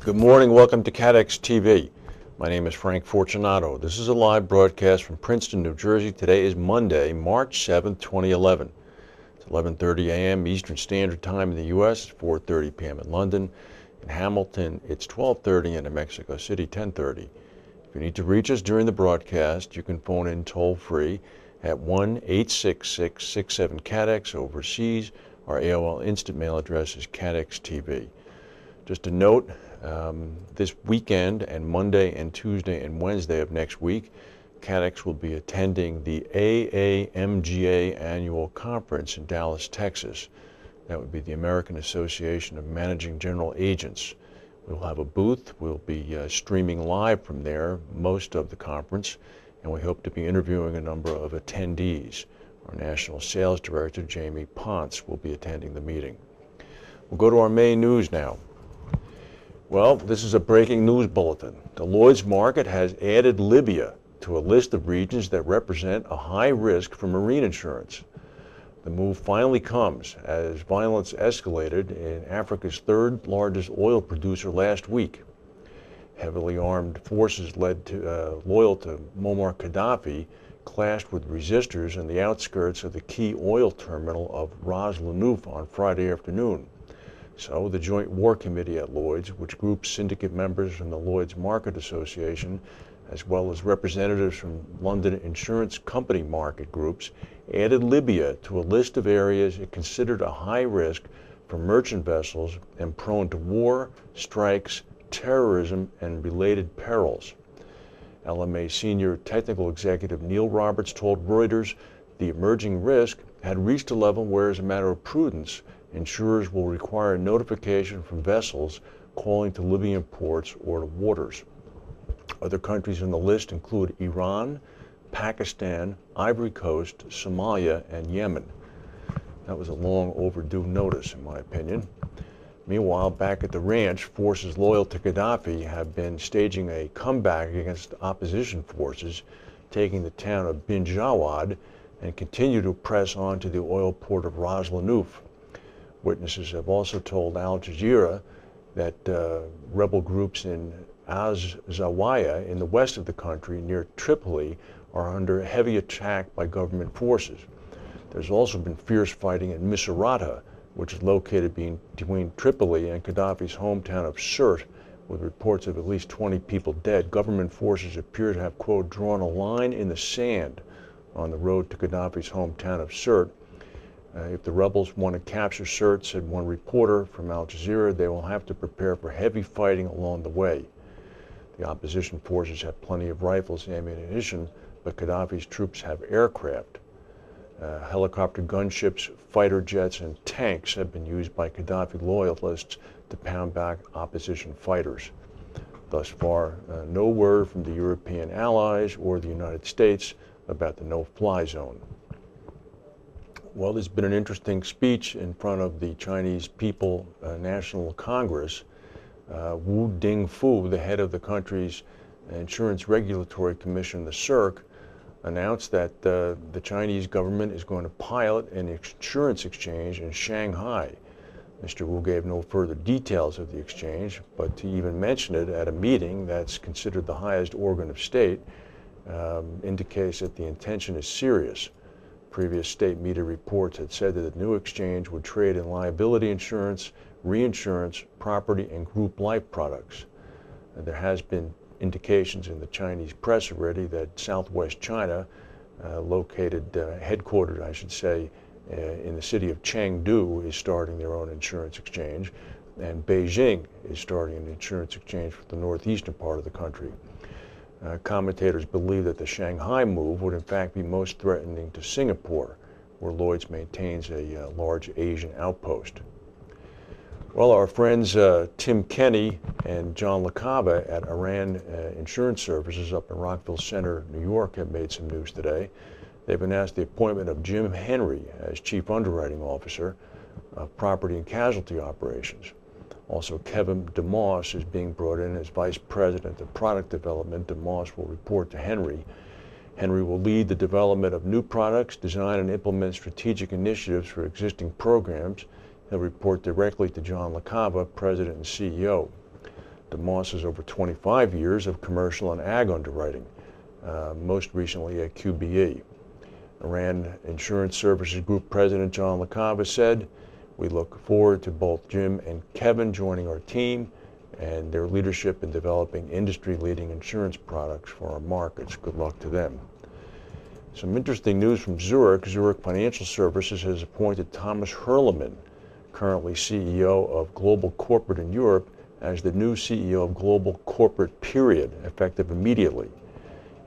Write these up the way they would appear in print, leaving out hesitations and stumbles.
Good morning, welcome to CATEX-TV. My name is Frank Fortunato. This is a live broadcast from Princeton, New Jersey. Today is Monday, March 7th, 2011. It's 11:30 a.m. Eastern Standard Time in the U.S., 4:30 p.m. in London. In Hamilton, it's 12:30, and in Mexico City, 10:30. If you need to reach us during the broadcast, you can phone in toll-free at 1-866-67-CATEX. Overseas, our AOL Instant Mail address is CATEX-TV. Just a note, this weekend and Monday and Tuesday and Wednesday of next week, CATEX will be attending the AAMGA annual conference in Dallas, Texas. That would be the American Association of Managing General Agents. We'll have a booth. We'll be streaming live from there most of the conference, and we hope to be interviewing a number of attendees. Our National Sales Director, Jamie Ponce, will be attending the meeting. We'll go to our main news now. Well, this is a breaking news bulletin. The Lloyd's market has added Libya to a list of regions that represent a high risk for marine insurance. The move finally comes as violence escalated in Africa's third largest oil producer last week. Heavily armed forces loyal to Muammar Gaddafi clashed with resistors in the outskirts of the key oil terminal of Ras Lanuf on Friday afternoon. So the Joint War Committee at Lloyd's, which groups syndicate members from the Lloyd's Market Association, as well as representatives from London insurance company market groups, added Libya to a list of areas it considered a high risk for merchant vessels and prone to war, strikes, terrorism, and related perils. LMA Senior Technical Executive Neil Roberts told Reuters the emerging risk had reached a level where, as a matter of prudence, insurers will require notification from vessels calling to Libyan ports or to waters. Other countries on the list include Iran, Pakistan, Ivory Coast, Somalia, and Yemen. That was a long overdue notice, in my opinion. Meanwhile, back at the ranch, forces loyal to Gaddafi have been staging a comeback against opposition forces, taking the town of Bin Jawad, and continue to press on to the oil port of Ras Lanuf. Witnesses have also told Al Jazeera that rebel groups in Az-Zawiya in the west of the country near Tripoli are under heavy attack by government forces. There's also been fierce fighting in Misrata, which is located between Tripoli and Gaddafi's hometown of Sirte, with reports of at least 20 people dead. Government forces appear to have, quote, drawn a line in the sand on the road to Gaddafi's hometown of Sirte. If the rebels want to capture Sirte, said one reporter from Al Jazeera, they will have to prepare for heavy fighting along the way. The opposition forces have plenty of rifles and ammunition, but Gaddafi's troops have aircraft. Helicopter gunships, fighter jets, and tanks have been used by Gaddafi loyalists to pound back opposition fighters. Thus far, no word from the European allies or the United States about the no-fly zone. Well, there's been an interesting speech in front of the Chinese People National Congress. Wu Dingfu, the head of the country's Insurance Regulatory Commission, the CIRC, announced that the Chinese government is going to pilot an insurance exchange in Shanghai. Mr. Wu gave no further details of the exchange, but to even mention it at a meeting that's considered the highest organ of state indicates that the intention is serious. Previous state media reports had said that the new exchange would trade in liability insurance, reinsurance, property, and group life products. There has been indications in the Chinese press already that Southwest China, headquartered, I should say, in the city of Chengdu, is starting their own insurance exchange, and Beijing is starting an insurance exchange for the northeastern part of the country. Commentators believe that the Shanghai move would in fact be most threatening to Singapore, where Lloyd's maintains a large Asian outpost. Well, our friends Tim Kenny and John LaCava at Iran Insurance Services up in Rockville Center, New York, have made some news today. They've announced the appointment of Jim Henry as Chief Underwriting Officer of Property and Casualty Operations. Also, Kevin DeMoss is being brought in as Vice President of Product Development. DeMoss will report to Henry. Henry will lead the development of new products, design and implement strategic initiatives for existing programs. He'll report directly to John LaCava, President and CEO. Moss has over 25 years of commercial and ag underwriting, most recently at QBE. Iran Insurance Services Group President John LaCava said, "We look forward to both Jim and Kevin joining our team and their leadership in developing industry-leading insurance products for our markets. Good luck to them." Some interesting news from Zurich. Zurich Financial Services has appointed Thomas Herleman, currently CEO of Global Corporate in Europe, as the new CEO of Global Corporate Period, effective immediately.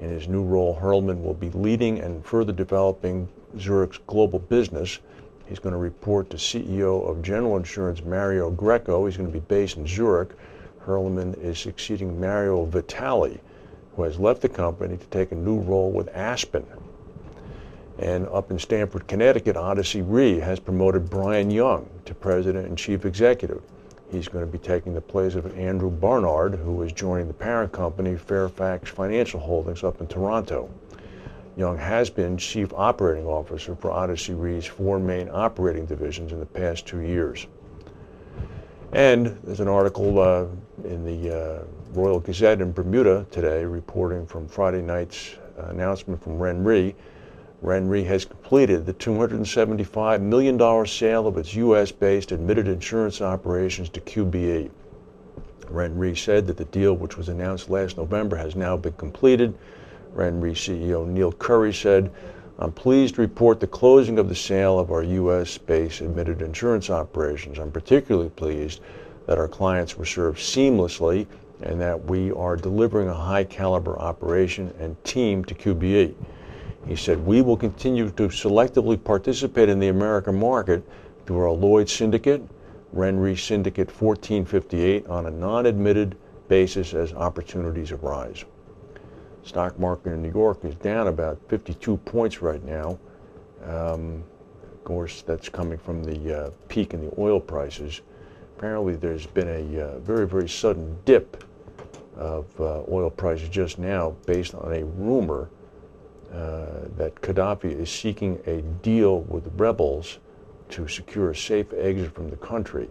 In his new role, Herleman will be leading and further developing Zurich's global business. He's going to report to CEO of General Insurance Mario Greco. He's going to be based in Zurich. Herleman is succeeding Mario Vitali, who has left the company to take a new role with Aspen. And up in Stamford, Connecticut, Odyssey Re has promoted Brian Young to President and Chief Executive. He's going to be taking the place of Andrew Barnard, who is joining the parent company, Fairfax Financial Holdings, up in Toronto. Young has been Chief Operating Officer for Odyssey Re's 4 main operating divisions in the past 2 years. And there's an article in the Royal Gazette in Bermuda today reporting from Friday night's announcement from RenRe. RenRe has completed the $275 million sale of its U.S.-based admitted insurance operations to QBE. RenRe said that the deal, which was announced last November, has now been completed. RenRe CEO Neil Curry said, "I'm pleased to report the closing of the sale of our U.S.-based admitted insurance operations. I'm particularly pleased that our clients were served seamlessly and that we are delivering a high-caliber operation and team to QBE." He said, "We will continue to selectively participate in the American market through our Lloyd's Syndicate, RenRe Syndicate 1458, on a non-admitted basis as opportunities arise." Stock market in New York is down about 52 points right now. Of course, that's coming from the peak in the oil prices. Apparently, there's been a very, very sudden dip of oil prices just now based on a rumor that Gaddafi is seeking a deal with the rebels to secure a safe exit from the country.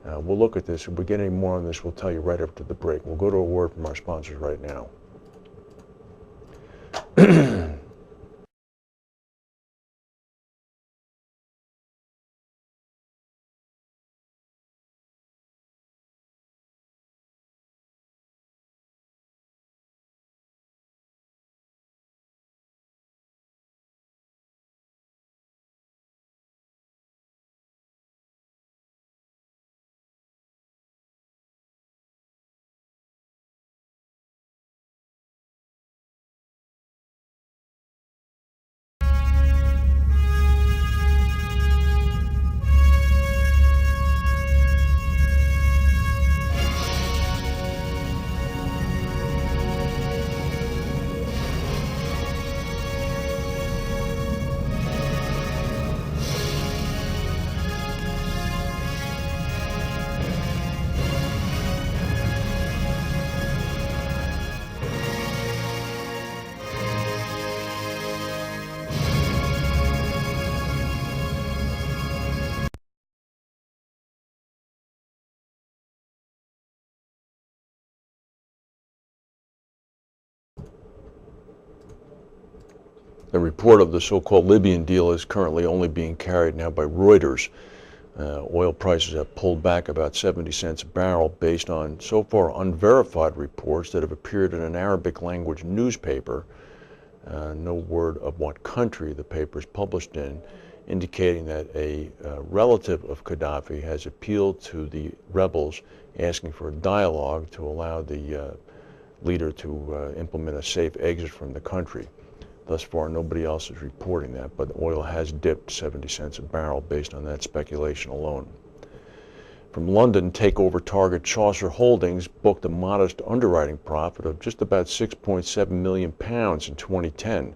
We'll look at this. If we get any more on this, we'll tell you right after the break. We'll go to a word from our sponsors right now. The report of the so-called Libyan deal is currently only being carried now by Reuters. Oil prices have pulled back about 70 cents a barrel based on so far unverified reports that have appeared in an Arabic language newspaper. No word of what country the paper is published in, indicating that a relative of Gaddafi has appealed to the rebels asking for a dialogue to allow the leader to implement a safe exit from the country. Thus far, nobody else is reporting that, but oil has dipped 70 cents a barrel based on that speculation alone. From London, takeover target Chaucer Holdings booked a modest underwriting profit of just about £6.7 million in 2010.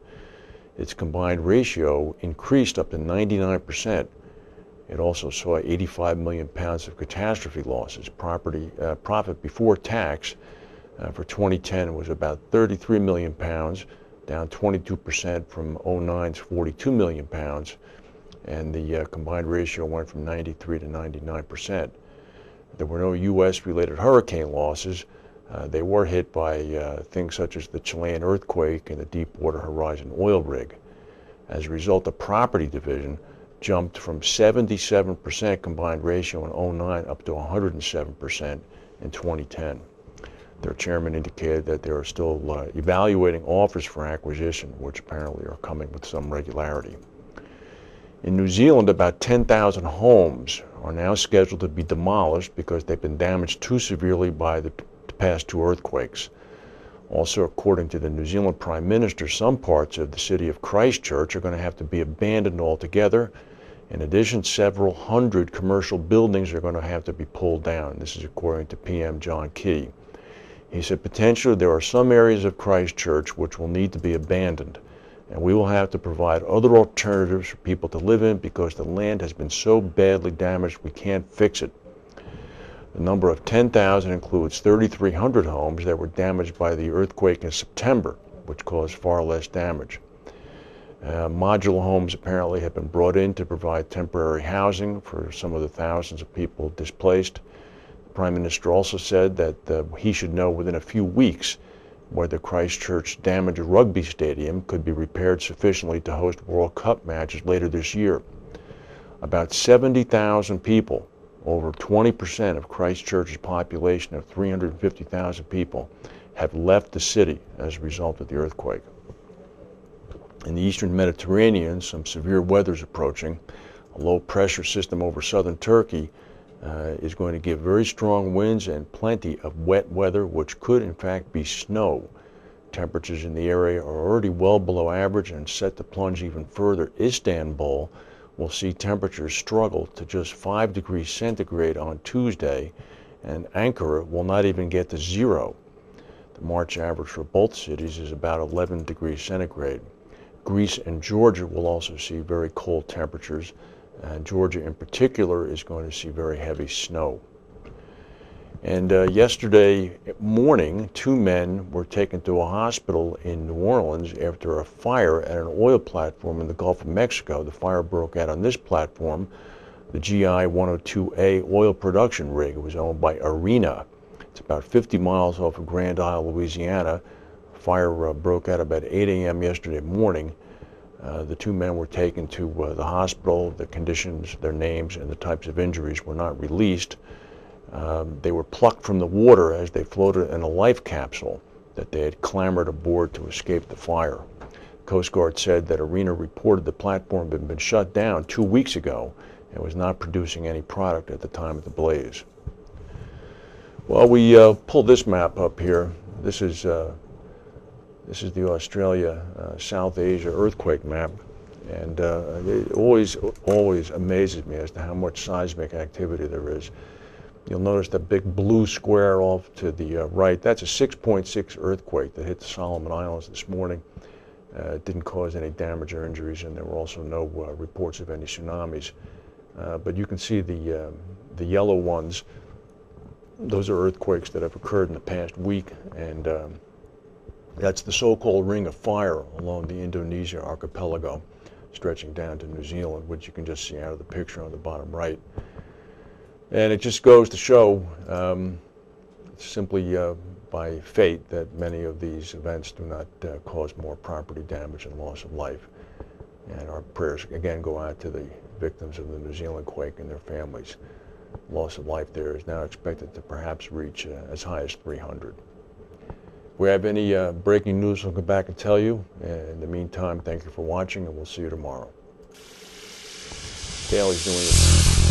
Its combined ratio increased up to 99%. It also saw £85 million of catastrophe losses. Profit before tax for 2010 was about £33 million, down 22% from 2009's £42 million, and the combined ratio went from 93 to 99%. There were no U.S.-related hurricane losses. They were hit by things such as the Chilean earthquake and the Deepwater Horizon oil rig. As a result, the property division jumped from 77% combined ratio in 2009 up to 107% in 2010. Their chairman indicated that they are still evaluating offers for acquisition, which apparently are coming with some regularity. In New Zealand, about 10,000 homes are now scheduled to be demolished because they've been damaged too severely by the past two earthquakes. Also, according to the New Zealand Prime Minister, some parts of the city of Christchurch are going to have to be abandoned altogether. In addition, several hundred commercial buildings are going to have to be pulled down. This is according to PM John Key. He said, potentially there are some areas of Christchurch which will need to be abandoned, and we will have to provide other alternatives for people to live in because the land has been so badly damaged we can't fix it. The number of 10,000 includes 3,300 homes that were damaged by the earthquake in September, which caused far less damage. Modular homes apparently have been brought in to provide temporary housing for some of the thousands of people displaced. The Prime Minister also said that he should know within a few weeks whether Christchurch's damaged rugby stadium could be repaired sufficiently to host World Cup matches later this year. About 70,000 people, over 20% of Christchurch's population of 350,000 people, have left the city as a result of the earthquake. In the eastern Mediterranean, some severe weather is approaching. A low pressure system over southern Turkey is going to give very strong winds and plenty of wet weather, which could in fact be snow. Temperatures in the area are already well below average and set to plunge even further. Istanbul will see temperatures struggle to just 5 degrees centigrade on Tuesday, and Ankara will not even get to 0. The March average for both cities is about 11 degrees centigrade. Greece and Georgia will also see very cold temperatures. Georgia in particular is going to see very heavy snow. And yesterday morning, 2 men were taken to a hospital in New Orleans after a fire at an oil platform in the Gulf of Mexico. The fire broke out on this platform, the GI 102A oil production rig. It was owned by Arena. It's about 50 miles off of Grand Isle, Louisiana. Fire broke out about 8 a.m. yesterday morning. The 2 men were taken to the hospital. The conditions, their names, and the types of injuries were not released. They were plucked from the water as they floated in a life capsule that they had clambered aboard to escape the fire. Coast Guard said that Arena reported the platform had been shut down 2 weeks ago and was not producing any product at the time of the blaze. Well, we pulled this map up here. This is the Australia, South Asia earthquake map, and it always amazes me as to how much seismic activity there is. You'll notice that big blue square off to the right. That's a 6.6 earthquake that hit the Solomon Islands this morning. It didn't cause any damage or injuries, and there were also no reports of any tsunamis. But you can see the yellow ones. Those are earthquakes that have occurred in the past week, and that's the so-called Ring of Fire along the Indonesia archipelago, stretching down to New Zealand, which you can just see out of the picture on the bottom right. And it just goes to show simply by fate that many of these events do not cause more property damage and loss of life. And our prayers again go out to the victims of the New Zealand quake and their families. Loss of life there is now expected to perhaps reach as high as 300. If we have any breaking news, we'll come back and tell you. In the meantime, thank you for watching, and we'll see you tomorrow. Daly's doing it.